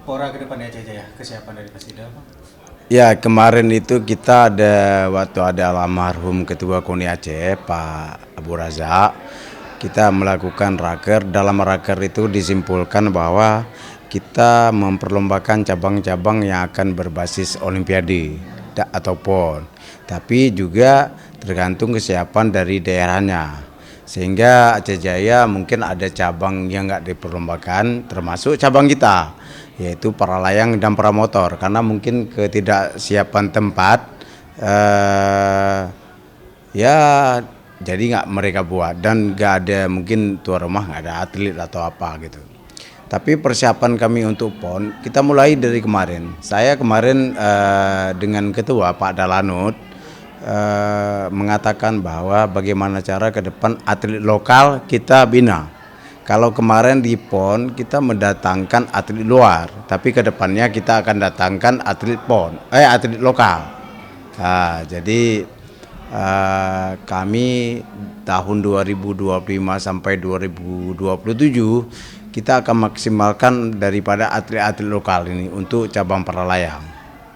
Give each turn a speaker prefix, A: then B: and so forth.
A: Pora ke depannya aja ya, kesiapan dari Persida, Bang?
B: Ya, kemarin itu kita ada waktu ada almarhum Ketua KONI Aceh, Pak Abu Razak, kita melakukan raker. Dalam raker itu disimpulkan bahwa kita memperlombakan cabang-cabang yang akan berbasis Olimpiade atau PON. Tapi juga tergantung kesiapan dari daerahnya. Sehingga Aceh Jaya mungkin ada cabang yang nggak diperlombakan, termasuk cabang kita, yaitu para layang dan para motor, karena mungkin ketidaksiapan tempat, eh, ya jadi nggak mereka buat, dan nggak ada mungkin tuan rumah nggak ada atlet atau apa gitu. Tapi persiapan kami untuk PON kita mulai dari kemarin. Saya kemarin dengan ketua Pak Dalanut mengatakan bahwa bagaimana cara ke depan atlet lokal kita bina. Kalau kemarin di PON kita mendatangkan atlet luar, tapi ke depannya kita akan datangkan atlet PON, atlet lokal. Jadi kami tahun 2025 sampai 2027 kita akan maksimalkan daripada atlet-atlet lokal ini untuk cabang para layang.